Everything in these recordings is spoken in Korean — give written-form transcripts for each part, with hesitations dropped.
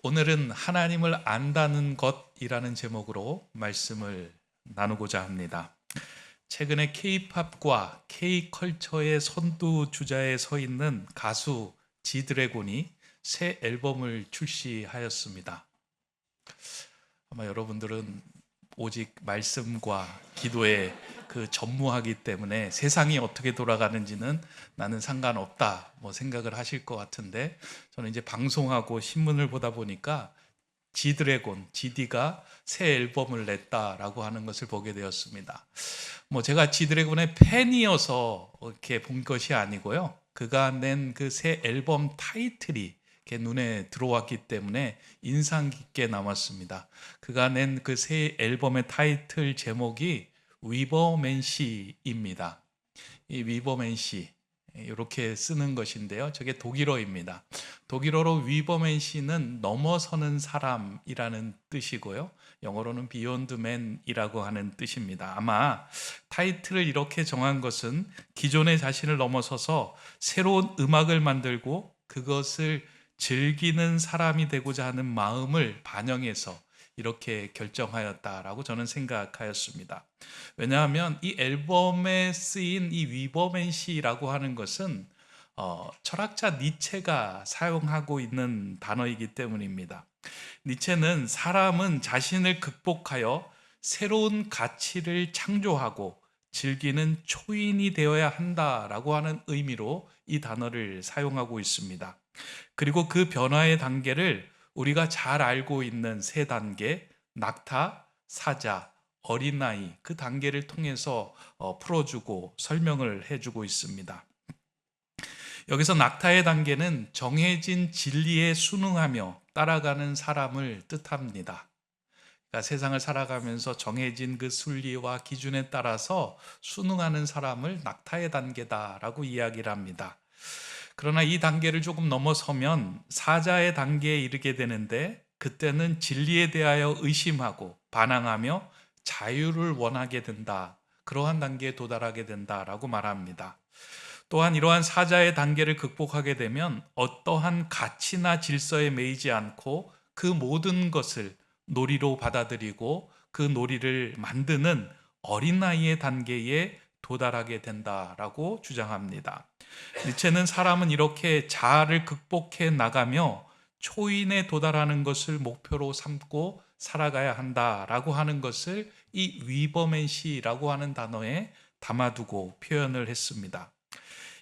오늘은 하나님을 안다는 것이라는 제목으로 말씀을 나누고자 합니다. 최근에 K-팝과 K-컬처의 선두주자에 서 있는 가수 지드래곤이 새 앨범을 출시하였습니다. 아마 여러분들은 오직 말씀과 기도에 전무하기 때문에 세상이 어떻게 돌아가는지는 나는 상관없다 생각을 하실 것 같은데, 저는 이제 방송하고 신문을 보다 보니까 지드래곤, GD가 새 앨범을 냈다라고 하는 것을 보게 되었습니다. 제가 지드래곤의 팬이어서 이렇게 본 것이 아니고요, 그가 낸 그 새 앨범 타이틀이 이렇게 눈에 들어왔기 때문에 인상 깊게 남았습니다. 그가 낸 그 새 앨범의 타이틀 제목이 위버맨시입니다. 이 위버맨시, 이렇게 쓰는 것인데요, 저게 독일어입니다. 독일어로 위버맨시는 넘어서는 사람이라는 뜻이고요, 영어로는 비욘드 맨이라고 하는 뜻입니다. 아마 타이틀을 이렇게 정한 것은 기존의 자신을 넘어서서 새로운 음악을 만들고 그것을 즐기는 사람이 되고자 하는 마음을 반영해서 이렇게 결정하였다라고 저는 생각하였습니다. 왜냐하면 이 앨범에 쓰인 이 위버맨시라고 하는 것은 철학자 니체가 사용하고 있는 단어이기 때문입니다. 니체는 사람은 자신을 극복하여 새로운 가치를 창조하고 즐기는 초인이 되어야 한다라고 하는 의미로 이 단어를 사용하고 있습니다. 그리고 그 변화의 단계를 우리가 잘 알고 있는 세 단계, 낙타, 사자, 어린아이, 그 단계를 통해서 풀어주고 설명을 해주고 있습니다. 여기서 낙타의 단계는 정해진 진리에 순응하며 따라가는 사람을 뜻합니다. 그러니까 세상을 살아가면서 정해진 그 순리와 기준에 따라서 순응하는 사람을 낙타의 단계다라고 이야기를 합니다. 그러나 이 단계를 조금 넘어서면 사자의 단계에 이르게 되는데, 그때는 진리에 대하여 의심하고 반항하며 자유를 원하게 된다, 그러한 단계에 도달하게 된다라고 말합니다. 또한 이러한 사자의 단계를 극복하게 되면 어떠한 가치나 질서에 매이지 않고 그 모든 것을 놀이로 받아들이고 그 놀이를 만드는 어린아이의 단계에 도달하게 된다라고 주장합니다. 니체는 사람은 이렇게 자아를 극복해 나가며 초인에 도달하는 것을 목표로 삼고 살아가야 한다라고 하는 것을 이 위버맨시라고 하는 단어에 담아두고 표현을 했습니다.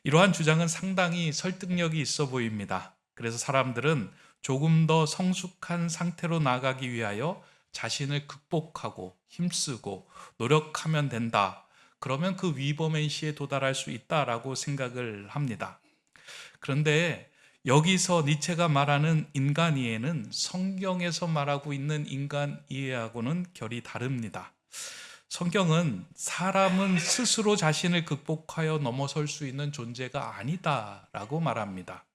이러한 주장은 상당히 설득력이 있어 보입니다. 그래서 사람들은 조금 더 성숙한 상태로 나아가기 위하여 자신을 극복하고 힘쓰고 노력하면 된다, 그러면 그 위버맨시에 도달할 수 있다라고 생각을 합니다. 그런데 여기서 니체가 말하는 인간 이해는 성경에서 말하고 있는 인간 이해하고는 결이 다릅니다. 성경은 사람은 스스로 자신을 극복하여 넘어설 수 있는 존재가 아니다라고 말합니다.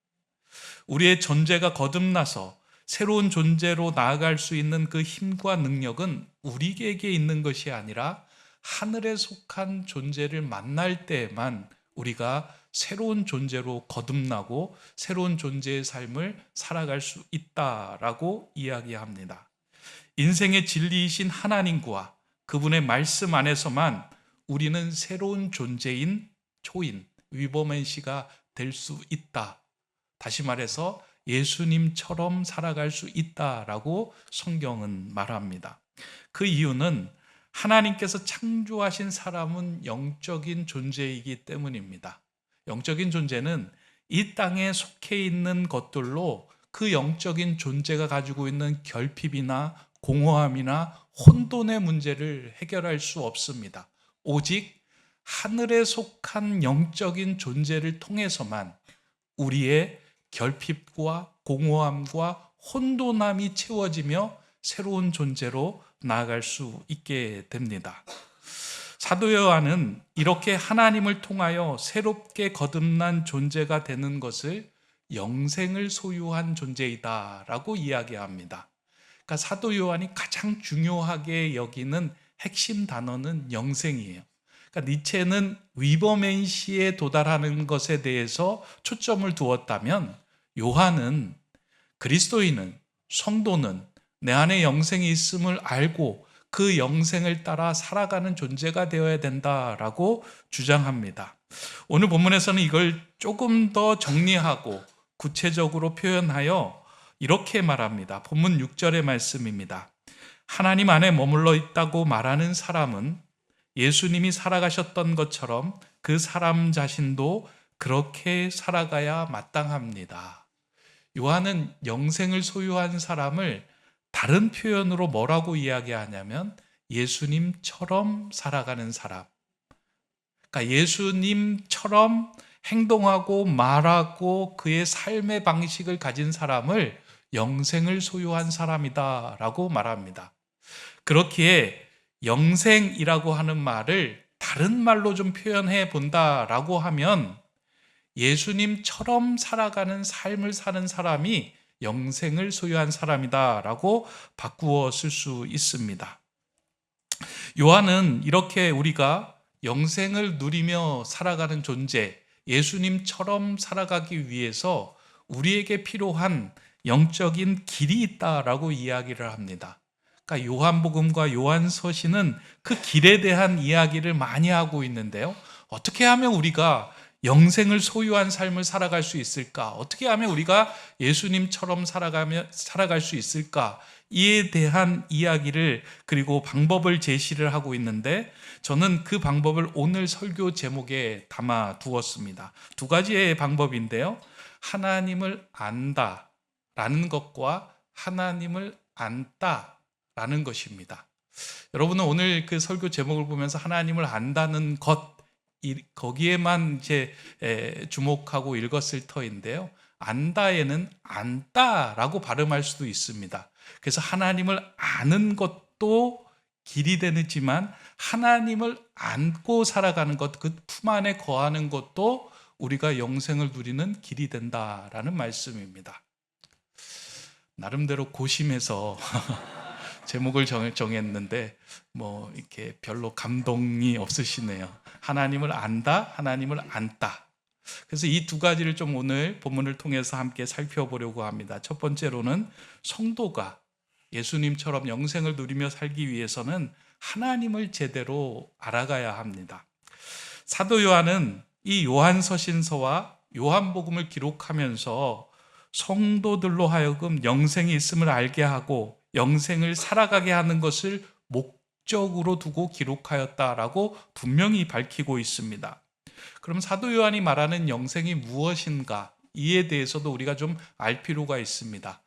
우리의 존재가 거듭나서 새로운 존재로 나아갈 수 있는 그 힘과 능력은 우리에게 있는 것이 아니라 하늘에 속한 존재를 만날 때에만 우리가 새로운 존재로 거듭나고 새로운 존재의 삶을 살아갈 수 있다라고 이야기합니다. 인생의 진리이신 하나님과 그분의 말씀 안에서만 우리는 새로운 존재인 초인, 위버맨시가 될 수 있다. 다시 말해서 예수님처럼 살아갈 수 있다라고 성경은 말합니다. 그 이유는 하나님께서 창조하신 사람은 영적인 존재이기 때문입니다. 영적인 존재는 이 땅에 속해 있는 것들로 그 영적인 존재가 가지고 있는 결핍이나 공허함이나 혼돈의 문제를 해결할 수 없습니다. 오직 하늘에 속한 영적인 존재를 통해서만 우리의 결핍과 공허함과 혼돈함이 채워지며 새로운 존재로 나아갈 수 있게 됩니다. 사도 요한은 이렇게 하나님을 통하여 새롭게 거듭난 존재가 되는 것을 영생을 소유한 존재이다라고 이야기합니다. 그러니까 사도 요한이 가장 중요하게 여기는 핵심 단어는 영생이에요. 그러니까 니체는 위버맨시에 도달하는 것에 대해서 초점을 두었다면, 요한은 그리스도인은 성도는 내 안에 영생이 있음을 알고 그 영생을 따라 살아가는 존재가 되어야 된다라고 주장합니다. 오늘 본문에서는 이걸 조금 더 정리하고 구체적으로 표현하여 이렇게 말합니다. 본문 6절의 말씀입니다. 하나님 안에 머물러 있다고 말하는 사람은 예수님이 살아가셨던 것처럼 그 사람 자신도 그렇게 살아가야 마땅합니다. 요한은 영생을 소유한 사람을 다른 표현으로 뭐라고 이야기하냐면 예수님처럼 살아가는 사람. 그러니까 예수님처럼 행동하고 말하고 그의 삶의 방식을 가진 사람을 영생을 소유한 사람이다라고 말합니다. 그렇기에 영생이라고 하는 말을 다른 말로 좀 표현해 본다라고 하면 예수님처럼 살아가는 삶을 사는 사람이 영생을 소유한 사람이다라고 바꾸어 쓸 수 있습니다. 요한은 이렇게 우리가 영생을 누리며 살아가는 존재, 예수님처럼 살아가기 위해서 우리에게 필요한 영적인 길이 있다라고 이야기를 합니다. 그러니까 요한복음과 요한서신은 그 길에 대한 이야기를 많이 하고 있는데요. 어떻게 하면 우리가 영생을 소유한 삶을 살아갈 수 있을까? 어떻게 하면 우리가 예수님처럼 살아갈 수 있을까? 이에 대한 이야기를 그리고 방법을 제시를 하고 있는데 저는 그 방법을 오늘 설교 제목에 담아 두었습니다. 두 가지의 방법인데요. 하나님을 안다라는 것과 하나님을 안다라는 것입니다. 여러분은 오늘 그 설교 제목을 보면서 하나님을 안다는 것 거기에만 이제 주목하고 읽었을 터인데요. 안다에는 안다라고 발음할 수도 있습니다. 그래서 하나님을 아는 것도 길이 되지만 하나님을 안고 살아가는 것, 그 품 안에 거하는 것도 우리가 영생을 누리는 길이 된다라는 말씀입니다. 나름대로 고심해서 제목을 정했는데 뭐 이렇게 별로 감동이 없으시네요. 하나님을 안다, 하나님을 안다. 그래서 이 두 가지를 좀 오늘 본문을 통해서 함께 살펴보려고 합니다. 첫 번째로는 성도가 예수님처럼 영생을 누리며 살기 위해서는 하나님을 제대로 알아가야 합니다. 사도 요한은 이 요한서신서와 요한복음을 기록하면서 성도들로 하여금 영생이 있음을 알게 하고 영생을 살아가게 하는 것을 목적으로 두고 기록하였다라고 분명히 밝히고 있습니다. 그럼 사도 요한이 말하는 영생이 무엇인가? 이에 대해서도 우리가 좀 알 필요가 있습니다.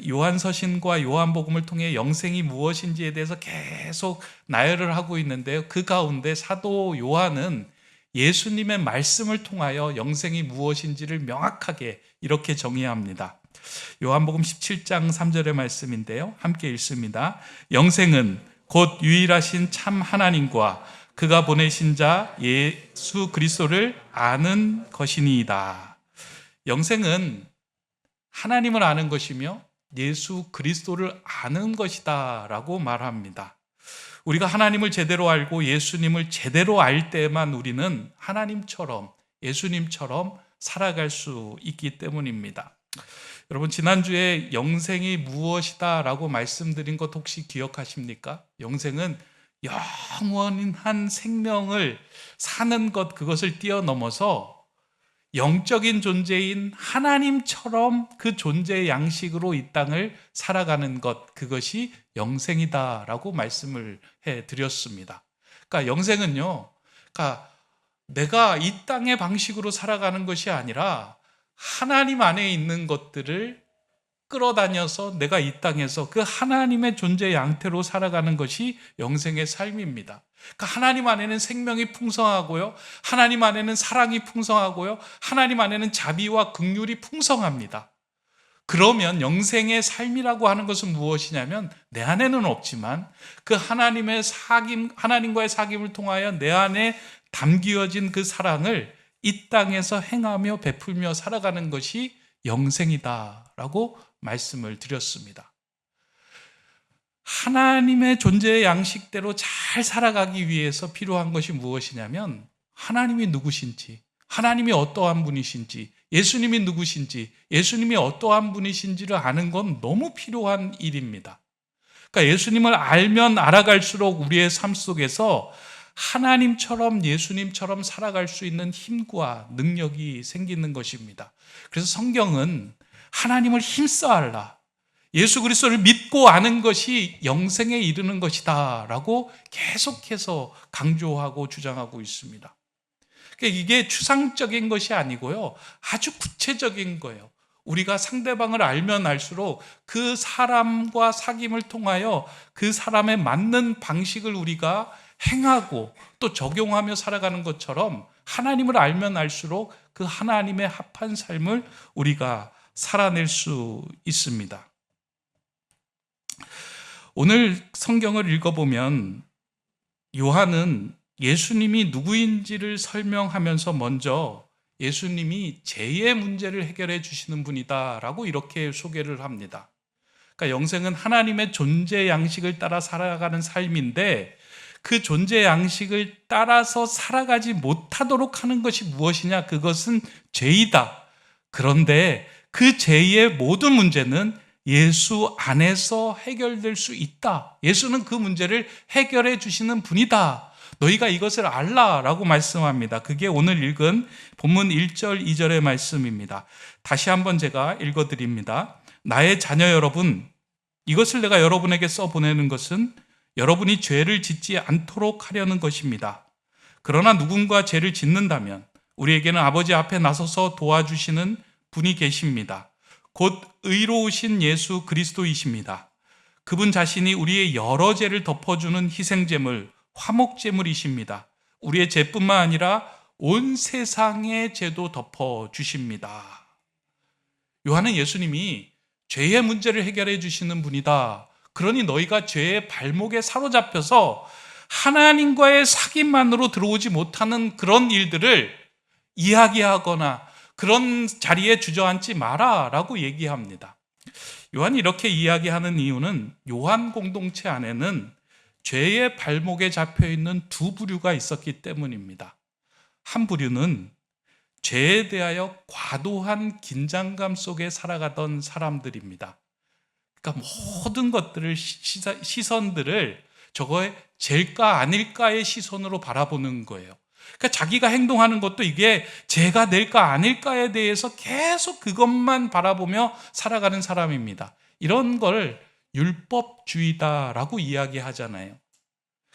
요한서신과 요한복음을 통해 영생이 무엇인지에 대해서 계속 나열을 하고 있는데요. 그 가운데 사도 요한은 예수님의 말씀을 통하여 영생이 무엇인지를 명확하게 이렇게 정의합니다. 요한복음 17장 3절의 말씀인데요. 함께 읽습니다. 영생은 곧 유일하신 참 하나님과 그가 보내신 자 예수 그리스도를 아는 것이니이다. 영생은 하나님을 아는 것이며 예수 그리스도를 아는 것이다 라고 말합니다. 우리가 하나님을 제대로 알고 예수님을 제대로 알 때만 우리는 하나님처럼 예수님처럼 살아갈 수 있기 때문입니다. 여러분 지난주에 영생이 무엇이다 라고 말씀드린 것 혹시 기억하십니까? 영생은 영원한 생명을 사는 것, 그것을 뛰어넘어서 영적인 존재인 하나님처럼 그 존재의 양식으로 이 땅을 살아가는 것, 그것이 영생이다라고 말씀을 해드렸습니다. 그러니까 영생은요, 그러니까 내가 이 땅의 방식으로 살아가는 것이 아니라 하나님 안에 있는 것들을 끌어다녀서 내가 이 땅에서 그 하나님의 존재 양태로 살아가는 것이 영생의 삶입니다. 그러니까 하나님 안에는 생명이 풍성하고요, 하나님 안에는 사랑이 풍성하고요, 하나님 안에는 자비와 긍휼이 풍성합니다. 그러면 영생의 삶이라고 하는 것은 무엇이냐면 내 안에는 없지만 그 하나님과의 사귐을 통하여 내 안에 담기어진 그 사랑을 이 땅에서 행하며 베풀며 살아가는 것이 영생이다라고 말씀을 드렸습니다. 하나님의 존재의 양식대로 잘 살아가기 위해서 필요한 것이 무엇이냐면 하나님이 누구신지, 하나님이 어떠한 분이신지, 예수님이 누구신지, 예수님이 어떠한 분이신지를 아는 건 너무 필요한 일입니다. 그러니까 예수님을 알면 알아갈수록 우리의 삶 속에서 하나님처럼 예수님처럼 살아갈 수 있는 힘과 능력이 생기는 것입니다. 그래서 성경은 하나님을 힘써하라, 예수 그리스도를 믿고 아는 것이 영생에 이르는 것이다 라고 계속해서 강조하고 주장하고 있습니다. 그러니까 이게 추상적인 것이 아니고요, 아주 구체적인 거예요. 우리가 상대방을 알면 알수록 그 사람과 사귐을 통하여 그 사람에 맞는 방식을 우리가 행하고 또 적용하며 살아가는 것처럼 하나님을 알면 알수록 그 하나님의 합한 삶을 우리가 살아낼 수 있습니다. 오늘 성경을 읽어보면 요한은 예수님이 누구인지를 설명하면서 먼저 예수님이 죄의 문제를 해결해 주시는 분이다라고 이렇게 소개를 합니다. 그러니까 영생은 하나님의 존재 양식을 따라 살아가는 삶인데, 그 존재 양식을 따라서 살아가지 못하도록 하는 것이 무엇이냐? 그것은 죄이다. 그런데 그 죄의 모든 문제는 예수 안에서 해결될 수 있다. 예수는 그 문제를 해결해 주시는 분이다. 너희가 이것을 알라라고 말씀합니다. 그게 오늘 읽은 본문 1절 2절의 말씀입니다. 다시 한번 제가 읽어드립니다. 나의 자녀 여러분, 이것을 내가 여러분에게 써보내는 것은 여러분이 죄를 짓지 않도록 하려는 것입니다. 그러나 누군가 죄를 짓는다면 우리에게는 아버지 앞에 나서서 도와주시는 분이 계십니다. 곧 의로우신 예수 그리스도이십니다. 그분 자신이 우리의 여러 죄를 덮어주는 희생제물, 화목제물이십니다. 우리의 죄뿐만 아니라 온 세상의 죄도 덮어주십니다. 요한은 예수님이 죄의 문제를 해결해 주시는 분이다. 그러니 너희가 죄의 발목에 사로잡혀서 하나님과의 사귐만으로 들어오지 못하는 그런 일들을 이야기하거나 그런 자리에 주저앉지 마라 라고 얘기합니다. 요한이 이렇게 이야기하는 이유는 요한 공동체 안에는 죄의 발목에 잡혀있는 두 부류가 있었기 때문입니다. 한 부류는 죄에 대하여 과도한 긴장감 속에 살아가던 사람들입니다. 그러니까 모든 것들을, 시선들을 저거에 죄일까 아닐까의 시선으로 바라보는 거예요. 그러니까 자기가 행동하는 것도 이게 죄가 될까 아닐까에 대해서 계속 그것만 바라보며 살아가는 사람입니다. 이런 걸 율법주의다라고 이야기하잖아요.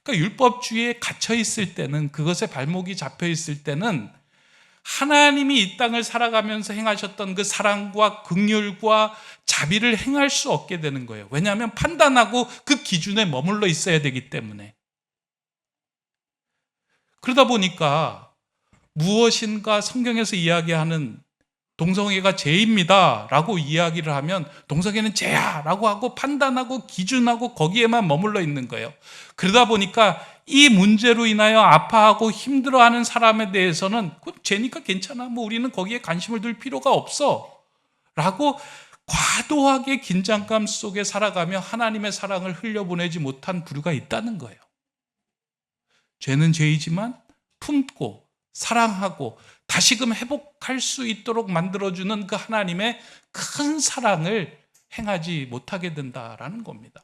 그러니까 율법주의에 갇혀 있을 때는, 그것에 발목이 잡혀 있을 때는 하나님이 이 땅을 살아가면서 행하셨던 그 사랑과 긍휼과 자비를 행할 수 없게 되는 거예요. 왜냐하면 판단하고 그 기준에 머물러 있어야 되기 때문에. 그러다 보니까 무엇인가 성경에서 이야기하는 동성애가 죄입니다 라고 이야기를 하면 동성애는 죄야 라고 하고 판단하고 기준하고 거기에만 머물러 있는 거예요. 그러다 보니까 이 문제로 인하여 아파하고 힘들어하는 사람에 대해서는 그건 죄니까 괜찮아, 뭐 우리는 거기에 관심을 둘 필요가 없어 라고 과도하게 긴장감 속에 살아가며 하나님의 사랑을 흘려보내지 못한 부류가 있다는 거예요. 죄는 죄이지만 품고 사랑하고 다시금 회복할 수 있도록 만들어주는 그 하나님의 큰 사랑을 행하지 못하게 된다라는 겁니다.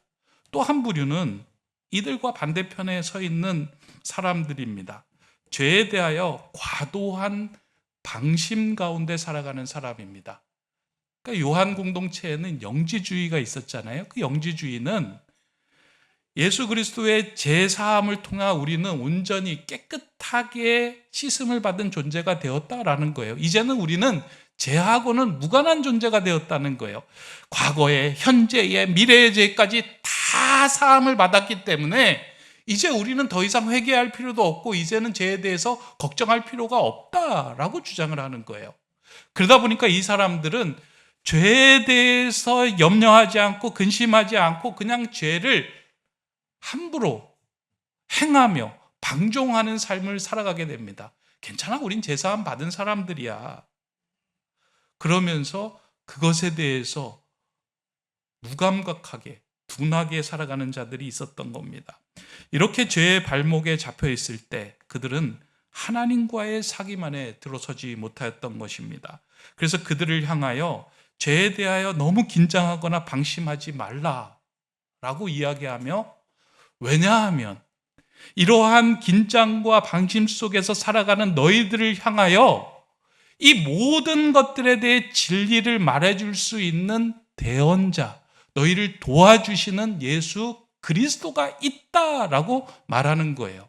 또 한 부류는 이들과 반대편에 서 있는 사람들입니다. 죄에 대하여 과도한 방심 가운데 살아가는 사람입니다. 그러니까 요한 공동체에는 영지주의가 있었잖아요. 그 영지주의는 예수 그리스도의 제사함을 통해 우리는 온전히 깨끗하게 씻음을 받은 존재가 되었다라는 거예요. 이제는 우리는 죄하고는 무관한 존재가 되었다는 거예요. 과거의, 현재의, 미래의 죄까지 다 사함을 받았기 때문에 이제 우리는 더 이상 회개할 필요도 없고 이제는 죄에 대해서 걱정할 필요가 없다라고 주장을 하는 거예요. 그러다 보니까 이 사람들은 죄에 대해서 염려하지 않고 근심하지 않고 그냥 죄를 함부로 행하며 방종하는 삶을 살아가게 됩니다. 괜찮아, 우린 제사함 받은 사람들이야. 그러면서 그것에 대해서 무감각하게 둔하게 살아가는 자들이 있었던 겁니다. 이렇게 죄의 발목에 잡혀 있을 때 그들은 하나님과의 사귐 안에 들어서지 못하였던 것입니다. 그래서 그들을 향하여 죄에 대하여 너무 긴장하거나 방심하지 말라라고 이야기하며, 왜냐하면 이러한 긴장과 방심 속에서 살아가는 너희들을 향하여 이 모든 것들에 대해 진리를 말해줄 수 있는 대언자, 너희를 도와주시는 예수 그리스도가 있다라고 말하는 거예요.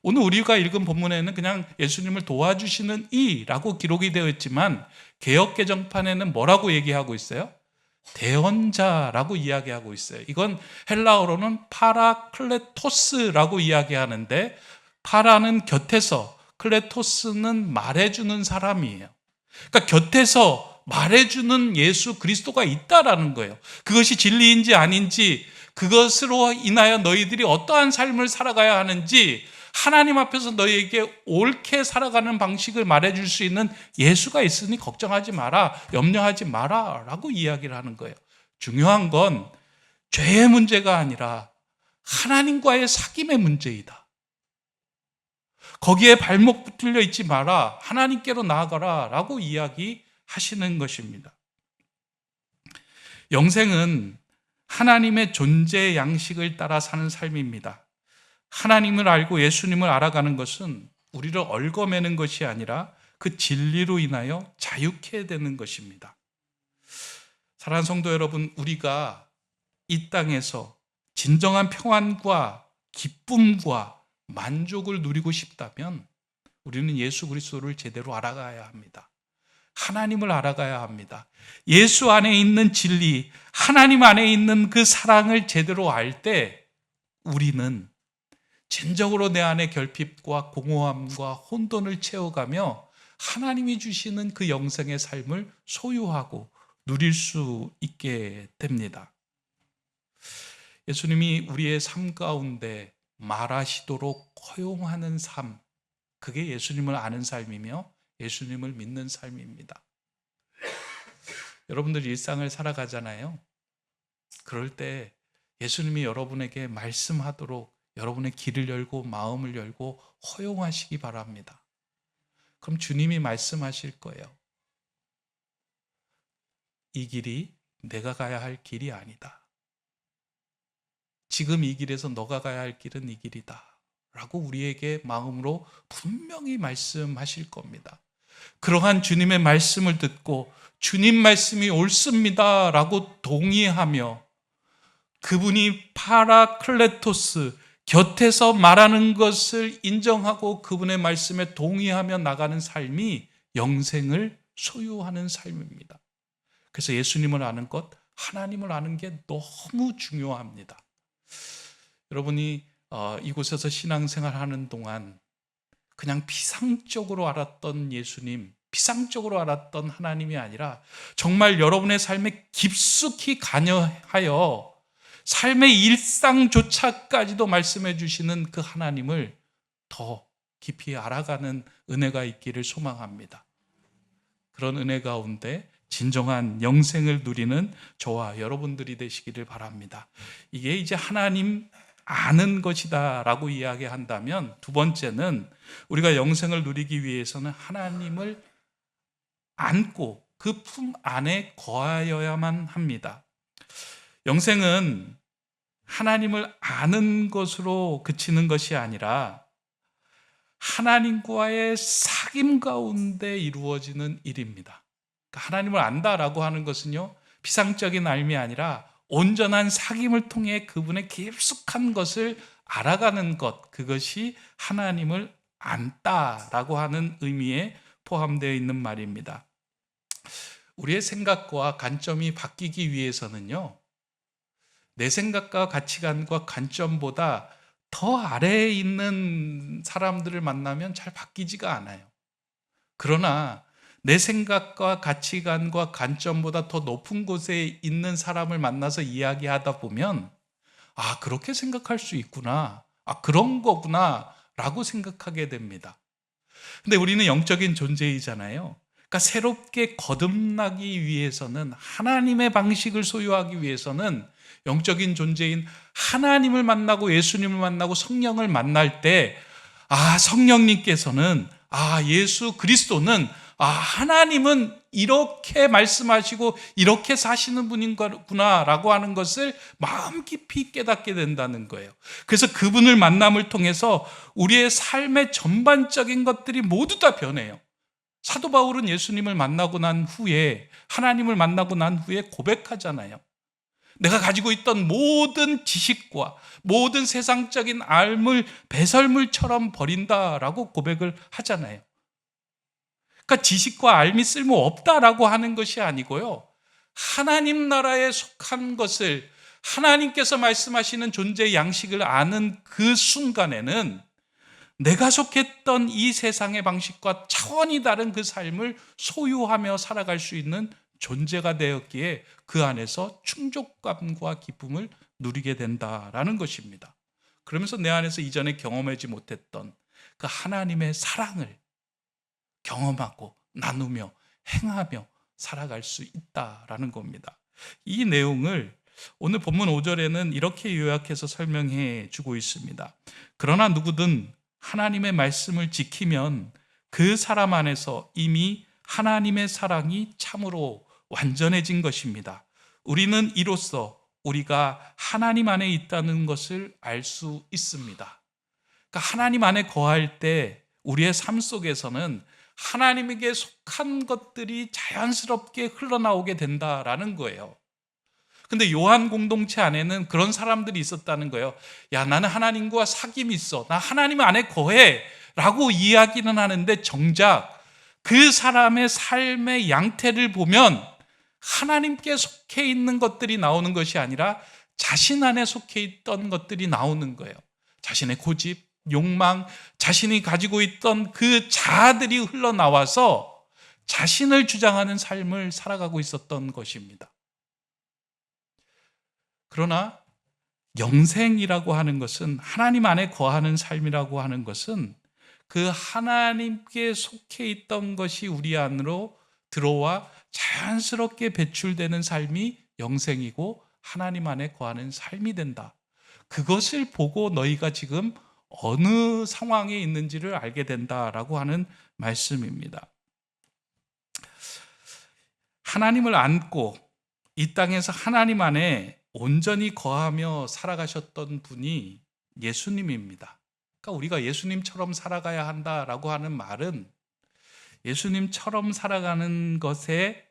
오늘 우리가 읽은 본문에는 그냥 예수님을 도와주시는 이라고 기록이 되어 있지만, 개역 개정판에는 뭐라고 얘기하고 있어요? 대언자라고 이야기하고 있어요. 이건 헬라어로는 파라클레토스라고 이야기하는데, 파라는 곁에서, 클레토스는 말해주는 사람이에요. 그러니까 곁에서 말해주는 예수 그리스도가 있다라는 거예요. 그것이 진리인지 아닌지, 그것으로 인하여 너희들이 어떠한 삶을 살아가야 하는지, 하나님 앞에서 너희에게 옳게 살아가는 방식을 말해줄 수 있는 예수가 있으니 걱정하지 마라, 염려하지 마라 라고 이야기를 하는 거예요. 중요한 건 죄의 문제가 아니라 하나님과의 사귐의 문제이다. 거기에 발목 붙들려 있지 마라, 하나님께로 나아가라 라고 이야기하시는 것입니다. 영생은 하나님의 존재 양식을 따라 사는 삶입니다. 하나님을 알고 예수님을 알아가는 것은 우리를 얽어매는 것이 아니라 그 진리로 인하여 자유케 되는 것입니다. 사랑하는 성도 여러분, 우리가 이 땅에서 진정한 평안과 기쁨과 만족을 누리고 싶다면 우리는 예수 그리스도를 제대로 알아가야 합니다. 하나님을 알아가야 합니다. 예수 안에 있는 진리, 하나님 안에 있는 그 사랑을 제대로 알 때 우리는 진정으로 내 안에 결핍과 공허함과 혼돈을 채워가며 하나님이 주시는 그 영생의 삶을 소유하고 누릴 수 있게 됩니다. 예수님이 우리의 삶 가운데 말하시도록 허용하는 삶, 그게 예수님을 아는 삶이며 예수님을 믿는 삶입니다. 여러분들 일상을 살아가잖아요. 그럴 때 예수님이 여러분에게 말씀하도록 여러분의 길을 열고 마음을 열고 허용하시기 바랍니다. 그럼 주님이 말씀하실 거예요. 이 길이 내가 가야 할 길이 아니다. 지금 이 길에서 너가 가야 할 길은 이 길이다 라고 우리에게 마음으로 분명히 말씀하실 겁니다. 그러한 주님의 말씀을 듣고 주님 말씀이 옳습니다 라고 동의하며, 그분이 파라클레토스, 곁에서 말하는 것을 인정하고 그분의 말씀에 동의하며 나가는 삶이 영생을 소유하는 삶입니다. 그래서 예수님을 아는 것, 하나님을 아는 게 너무 중요합니다. 여러분이 이곳에서 신앙생활 하는 동안 그냥 피상적으로 알았던 예수님, 피상적으로 알았던 하나님이 아니라 정말 여러분의 삶에 깊숙이 관여하여 삶의 일상조차까지도 말씀해 주시는 그 하나님을 더 깊이 알아가는 은혜가 있기를 소망합니다. 그런 은혜 가운데 진정한 영생을 누리는 저와 여러분들이 되시기를 바랍니다. 이게 이제 하나님 아는 것이다 라고 이야기한다면, 두 번째는 우리가 영생을 누리기 위해서는 하나님을 안고 그 품 안에 거하여야만 합니다. 영생은 하나님을 아는 것으로 그치는 것이 아니라 하나님과의 사귐 가운데 이루어지는 일입니다. 그러니까 하나님을 안다라고 하는 것은요, 피상적인 알미 아니라 온전한 사귐을 통해 그분의 깊숙한 것을 알아가는 것, 그것이 하나님을 안다라고 하는 의미에 포함되어 있는 말입니다. 우리의 생각과 관점이 바뀌기 위해서는요, 내 생각과 가치관과 관점보다 더 아래에 있는 사람들을 만나면 잘 바뀌지가 않아요. 그러나 내 생각과 가치관과 관점보다 더 높은 곳에 있는 사람을 만나서 이야기하다 보면, 아, 그렇게 생각할 수 있구나, 아, 그런 거구나 라고 생각하게 됩니다. 근데 우리는 영적인 존재이잖아요. 그러니까 새롭게 거듭나기 위해서는, 하나님의 방식을 소유하기 위해서는 영적인 존재인 하나님을 만나고 예수님을 만나고 성령을 만날 때, 성령님께서는, 예수 그리스도는, 하나님은 이렇게 말씀하시고 이렇게 사시는 분이구나라고 하는 것을 마음 깊이 깨닫게 된다는 거예요. 그래서 그분을 만남을 통해서 우리의 삶의 전반적인 것들이 모두 다 변해요. 사도 바울은 예수님을 만나고 난 후에, 하나님을 만나고 난 후에 고백하잖아요. 내가 가지고 있던 모든 지식과 모든 세상적인 알물, 배설물처럼 버린다라고 고백을 하잖아요. 그러니까 지식과 알미 쓸모 없다라고 하는 것이 아니고요, 하나님 나라에 속한 것을, 하나님께서 말씀하시는 존재의 양식을 아는 그 순간에는 내가 속했던 이 세상의 방식과 차원이 다른 그 삶을 소유하며 살아갈 수 있는 존재가 되었기에 그 안에서 충족감과 기쁨을 누리게 된다라는 것입니다. 그러면서 내 안에서 이전에 경험하지 못했던 그 하나님의 사랑을 경험하고 나누며 행하며 살아갈 수 있다라는 겁니다. 이 내용을 오늘 본문 5절에는 이렇게 요약해서 설명해 주고 있습니다. 그러나 누구든 하나님의 말씀을 지키면 그 사람 안에서 이미 하나님의 사랑이 참으로 완전해진 것입니다. 우리는 이로써 우리가 하나님 안에 있다는 것을 알 수 있습니다. 그러니까 하나님 안에 거할 때 우리의 삶 속에서는 하나님에게 속한 것들이 자연스럽게 흘러나오게 된다라는 거예요. 근데 요한 공동체 안에는 그런 사람들이 있었다는 거예요. 야, 나는 하나님과 사귐이 있어, 나 하나님 안에 거해 라고 이야기는 하는데, 정작 그 사람의 삶의 양태를 보면 하나님께 속해 있는 것들이 나오는 것이 아니라 자신 안에 속해 있던 것들이 나오는 거예요. 자신의 고집, 욕망, 자신이 가지고 있던 그 자아들이 흘러나와서 자신을 주장하는 삶을 살아가고 있었던 것입니다. 그러나 영생이라고 하는 것은, 하나님 안에 거하는 삶이라고 하는 것은, 그 하나님께 속해 있던 것이 우리 안으로 들어와 자연스럽게 배출되는 삶이 영생이고 하나님 안에 거하는 삶이 된다. 그것을 보고 너희가 지금 어느 상황에 있는지를 알게 된다라고 하는 말씀입니다. 하나님을 안고 이 땅에서 하나님 안에 온전히 거하며 살아가셨던 분이 예수님입니다. 그러니까 우리가 예수님처럼 살아가야 한다라고 하는 말은, 예수님처럼 살아가는 것에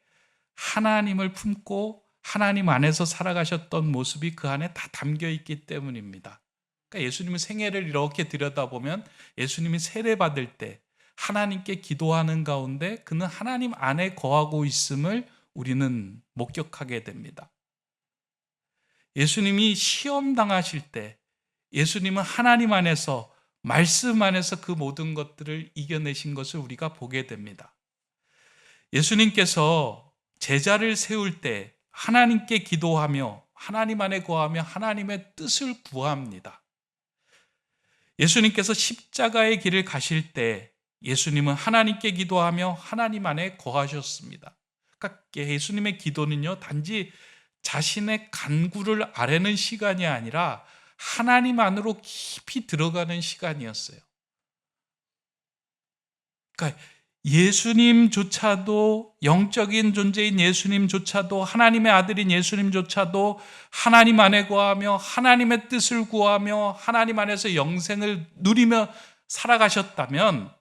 하나님을 품고 하나님 안에서 살아가셨던 모습이 그 안에 다 담겨 있기 때문입니다. 그러니까 예수님의 생애를 이렇게 들여다보면, 예수님이 세례받을 때 하나님께 기도하는 가운데 그는 하나님 안에 거하고 있음을 우리는 목격하게 됩니다. 예수님이 시험 당하실 때 예수님은 하나님 안에서, 말씀 안에서 그 모든 것들을 이겨내신 것을 우리가 보게 됩니다. 예수님께서 제자를 세울 때 하나님께 기도하며 하나님 안에 거하며 하나님의 뜻을 구합니다. 예수님께서 십자가의 길을 가실 때 예수님은 하나님께 기도하며 하나님 안에 거하셨습니다. 그러니까 예수님의 기도는요, 단지 자신의 간구를 아뢰는 시간이 아니라 하나님 안으로 깊이 들어가는 시간이었어요. 그러니까 예수님조차도, 영적인 존재인 예수님조차도, 하나님의 아들인 예수님조차도 하나님 안에 거하며 하나님의 뜻을 구하며 하나님 안에서 영생을 누리며 살아가셨다면,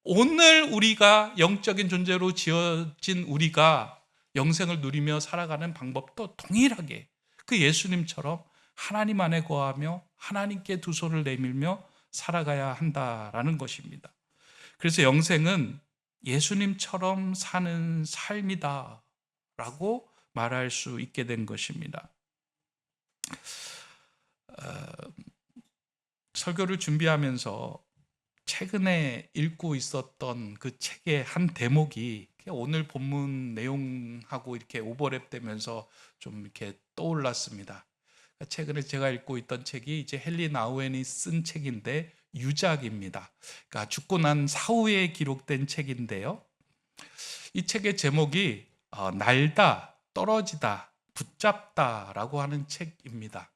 오늘 우리가 영적인 존재로 지어진 우리가 영생을 누리며 살아가는 방법도 동일하게 그 예수님처럼 하나님 안에 거하며 하나님께 두 손을 내밀며 살아가야 한다라는 것입니다. 그래서 영생은 예수님처럼 사는 삶이다 라고 말할 수 있게 된 것입니다. 설교를 준비하면서 최근에 읽고 있었던 그 책의 한 대목이 오늘 본문 내용하고 이렇게 오버랩되면서 좀 이렇게 떠올랐습니다. 최근에 제가 읽고 있던 책이 이제 헨리 나우엔이 쓴 책인데, 유작입니다. 그러니까 죽고 난 사후에 기록된 책인데요. 이 책의 제목이 날다, 떨어지다, 붙잡다라고 하는 책입니다.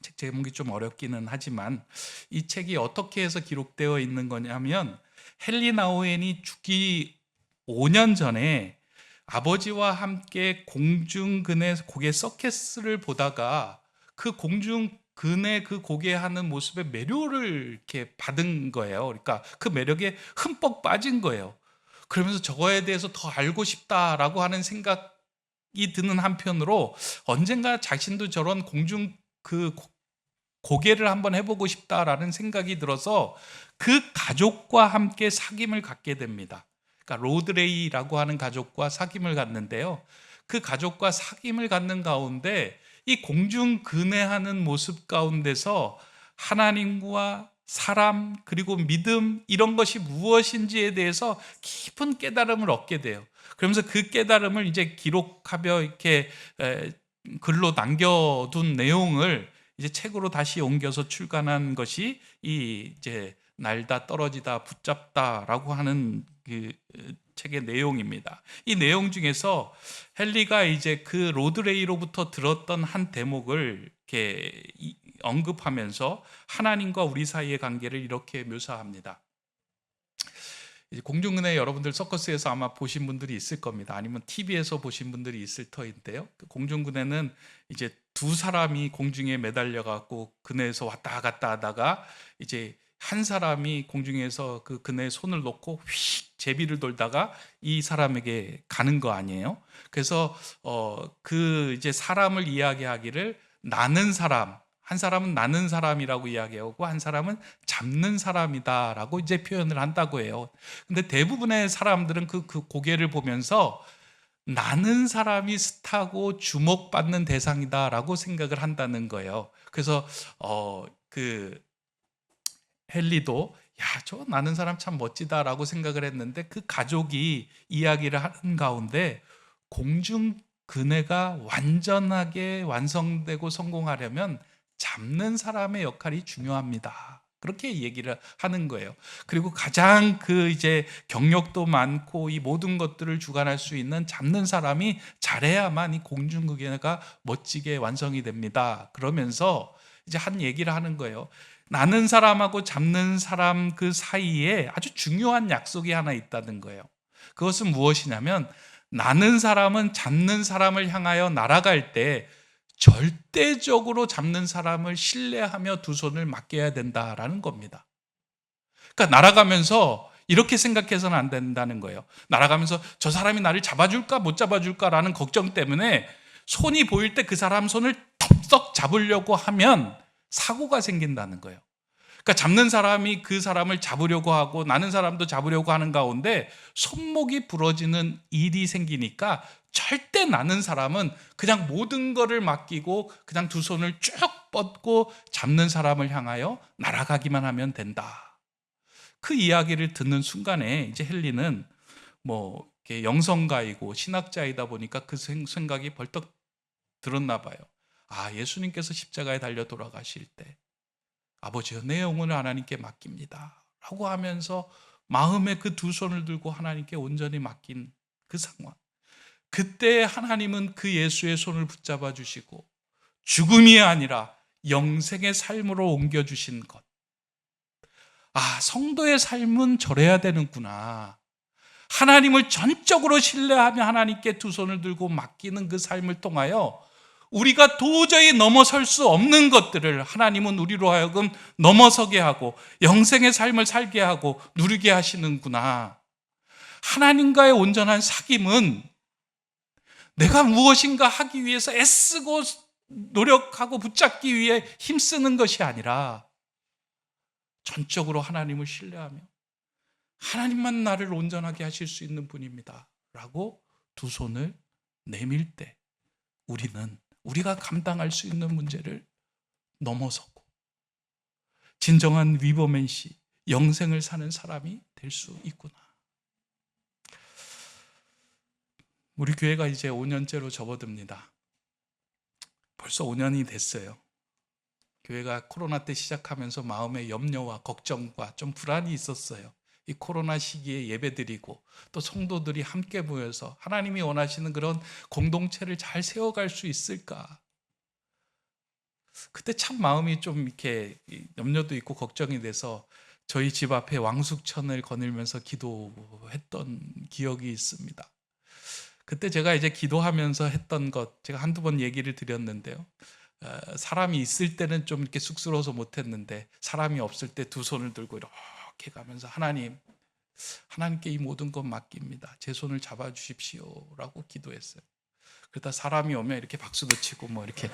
책 제목이 좀 어렵기는 하지만 이 책이 어떻게 해서 기록되어 있는 거냐면 헨리 나우엔이 죽기 5년 전에 아버지와 함께 공중근의 고개 서커스를 보다가 그 공중근의 그 고개 하는 모습에 매료를 이렇게 받은 거예요. 그러니까 그 매력에 흠뻑 빠진 거예요. 그러면서 저거에 대해서 더 알고 싶다라고 하는 생각이 드는 한편으로 언젠가 자신도 저런 공중 그 고개를 한번 해보고 싶다라는 생각이 들어서 그 가족과 함께 사귐을 갖게 됩니다. 그러니까 로드레이라고 하는 가족과 사귐을 갖는데요. 그 가족과 사귐을 갖는 가운데 이 공중 근회하는 모습 가운데서 하나님과 사람 그리고 믿음 이런 것이 무엇인지에 대해서 깊은 깨달음을 얻게 돼요. 그러면서 그 깨달음을 이제 기록하며 이렇게 글로 남겨둔 내용을 이제 책으로 다시 옮겨서 출간한 것이 이 이제 날다 떨어지다 붙잡다라고 하는 그 책의 내용입니다. 이 내용 중에서 헨리가 이제 그 로드레이로부터 들었던 한 대목을 이렇게 언급하면서 하나님과 우리 사이의 관계를 이렇게 묘사합니다. 이제 공중근회 여러분들 서커스에서 아마 보신 분들이 있을 겁니다. 아니면 TV에서 보신 분들이 있을 터인데요. 공중근회는 이제 두 사람이 공중에 매달려 갖고 그네에서 왔다 갔다 하다가 이제 한 사람이 공중에서 그 그네에 손을 놓고 휙 제비를 돌다가 이 사람에게 가는 거 아니에요? 그래서 그 이제 사람을 이야기하기를 나는 사람, 한 사람은 나는 사람이라고 이야기하고 한 사람은 잡는 사람이다라고 이제 표현을 한다고 해요. 근데 대부분의 사람들은 그 고개를 보면서 나는 사람이 스타고 주목받는 대상이다라고 생각을 한다는 거예요. 그래서 그 헨리도 저 나는 사람 참 멋지다라고 생각을 했는데 그 가족이 이야기를 하는 가운데 공중 근회가 완전하게 완성되고 성공하려면 잡는 사람의 역할이 중요합니다. 그렇게 얘기를 하는 거예요. 그리고 가장 그 이제 경력도 많고 이 모든 것들을 주관할 수 있는 잡는 사람이 잘해야만 이 공중근회가 멋지게 완성이 됩니다. 그러면서 이제 한 얘기를 하는 거예요. 나는 사람하고 잡는 사람 그 사이에 아주 중요한 약속이 하나 있다는 거예요. 그것은 무엇이냐면 나는 사람은 잡는 사람을 향하여 날아갈 때 절대적으로 잡는 사람을 신뢰하며 두 손을 맡겨야 된다라는 겁니다. 그러니까 날아가면서 이렇게 생각해서는 안 된다는 거예요. 날아가면서 저 사람이 나를 잡아줄까 못 잡아줄까라는 걱정 때문에 손이 보일 때 그 사람 손을 덥석 잡으려고 하면 사고가 생긴다는 거예요. 그러니까 잡는 사람이 그 사람을 잡으려고 하고 나는 사람도 잡으려고 하는 가운데 손목이 부러지는 일이 생기니까 절대 나는 사람은 그냥 모든 거를 맡기고 그냥 두 손을 쭉 뻗고 잡는 사람을 향하여 날아가기만 하면 된다. 그 이야기를 듣는 순간에 이제 헨리는 뭐 이렇게 영성가이고 신학자이다 보니까 그 생각이 벌떡 들었나 봐요. 예수님께서 십자가에 달려 돌아가실 때 아버지여 내 영혼을 하나님께 맡깁니다 라고 하면서 마음에 그 두 손을 들고 하나님께 온전히 맡긴 그 상황, 그때 하나님은 그 예수의 손을 붙잡아 주시고 죽음이 아니라 영생의 삶으로 옮겨주신 것. 성도의 삶은 저래야 되는구나. 하나님을 전적으로 신뢰하며 하나님께 두 손을 들고 맡기는 그 삶을 통하여 우리가 도저히 넘어설 수 없는 것들을 하나님은 우리로 하여금 넘어서게 하고 영생의 삶을 살게 하고 누리게 하시는구나. 하나님과의 온전한 사귐은 내가 무엇인가 하기 위해서 애쓰고 노력하고 붙잡기 위해 힘쓰는 것이 아니라 전적으로 하나님을 신뢰하며 하나님만 나를 온전하게 하실 수 있는 분입니다 라고 두 손을 내밀 때 우리가 감당할 수 있는 문제를 넘어서고 진정한 위버맨시, 영생을 사는 사람이 될 수 있구나. 우리 교회가 이제 5년째로 접어듭니다. 벌써 5년이 됐어요. 교회가 코로나 때 시작하면서 마음의 염려와 걱정과 좀 불안이 있었어요. 이 코로나 시기에 예배드리고 또 성도들이 함께 모여서 하나님이 원하시는 그런 공동체를 잘 세워갈 수 있을까? 그때 참 마음이 좀 이렇게 염려도 있고 걱정이 돼서 저희 집 앞에 왕숙천을 거닐면서 기도했던 기억이 있습니다. 그때 제가 이제 기도하면서 했던 것, 제가 한두 번 얘기를 드렸는데요. 사람이 있을 때는 좀 이렇게 쑥스러워서 못했는데, 사람이 없을 때 두 손을 들고 이렇게 가면서 하나님께 이 모든 것 맡깁니다. 제 손을 잡아주십시오라고 기도했어요. 그러다 사람이 오면 이렇게 박수도 치고 뭐 이렇게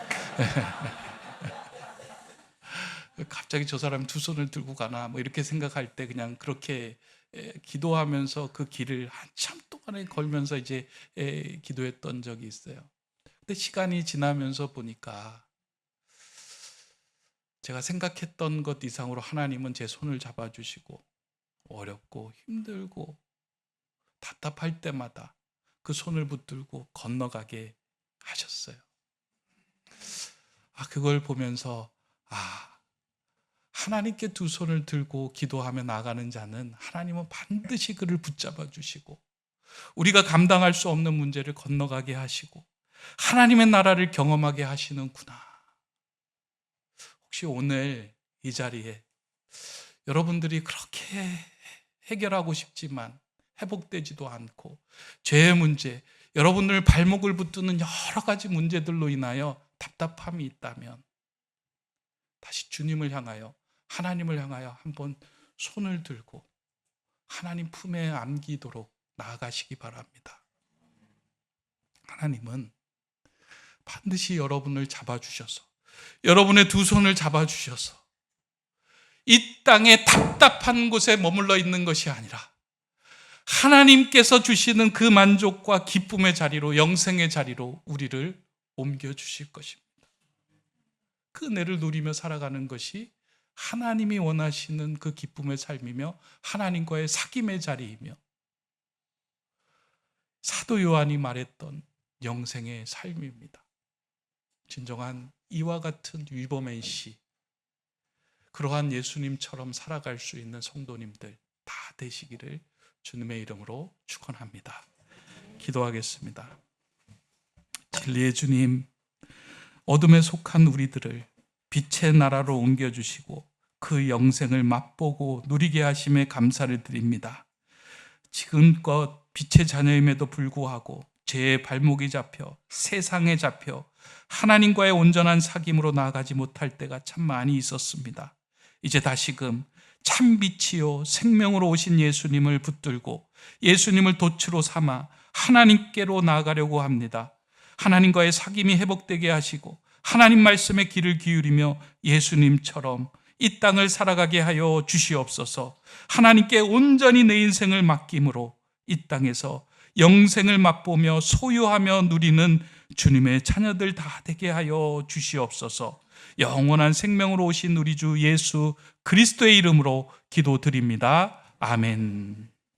갑자기 저 사람 두 손을 들고 가나 뭐 이렇게 생각할 때 그냥 그렇게 기도하면서 그 길을 한참 동안에 걸면서 이제 기도했던 적이 있어요. 근데 시간이 지나면서 보니까 제가 생각했던 것 이상으로 하나님은 제 손을 잡아주시고, 어렵고 힘들고 답답할 때마다 그 손을 붙들고 건너가게 하셨어요. 그걸 보면서 하나님께 두 손을 들고 기도하며 나가는 자는 하나님은 반드시 그를 붙잡아 주시고, 우리가 감당할 수 없는 문제를 건너가게 하시고 하나님의 나라를 경험하게 하시는구나. 혹시 오늘 이 자리에 여러분들이 그렇게 해결하고 싶지만 회복되지도 않고 죄의 문제, 여러분들 발목을 붙드는 여러 가지 문제들로 인하여 답답함이 있다면 다시 주님을 향하여, 하나님을 향하여 한번 손을 들고 하나님 품에 안기도록 나아가시기 바랍니다. 하나님은 반드시 여러분을 잡아주셔서, 여러분의 두 손을 잡아주셔서 이 땅의 답답한 곳에 머물러 있는 것이 아니라 하나님께서 주시는 그 만족과 기쁨의 자리로, 영생의 자리로 우리를 옮겨주실 것입니다. 그 은혜를 누리며 살아가는 것이 하나님이 원하시는 그 기쁨의 삶이며 하나님과의 사귐의 자리이며 사도 요한이 말했던 영생의 삶입니다. 진정한 이와 같은 위버맨 씨, 그러한 예수님처럼 살아갈 수 있는 성도님들 다 되시기를 주님의 이름으로 축원합니다. 기도하겠습니다. 진리의 주님, 어둠에 속한 우리들을 빛의 나라로 옮겨주시고 그 영생을 맛보고 누리게 하심에 감사를 드립니다. 지금껏 빛의 자녀임에도 불구하고 죄의 발목이 잡혀 세상에 잡혀 하나님과의 온전한 사귐으로 나아가지 못할 때가 참 많이 있었습니다. 이제 다시금 참 빛이요 생명으로 오신 예수님을 붙들고 예수님을 도추로 삼아 하나님께로 나아가려고 합니다. 하나님과의 사귐이 회복되게 하시고 하나님 말씀에 귀를 기울이며 예수님처럼 이 땅을 살아가게 하여 주시옵소서. 하나님께 온전히 내 인생을 맡김으로 이 땅에서 영생을 맛보며 소유하며 누리는 주님의 자녀들 다 되게 하여 주시옵소서. 영원한 생명으로 오신 우리 주 예수 그리스도의 이름으로 기도드립니다. 아멘.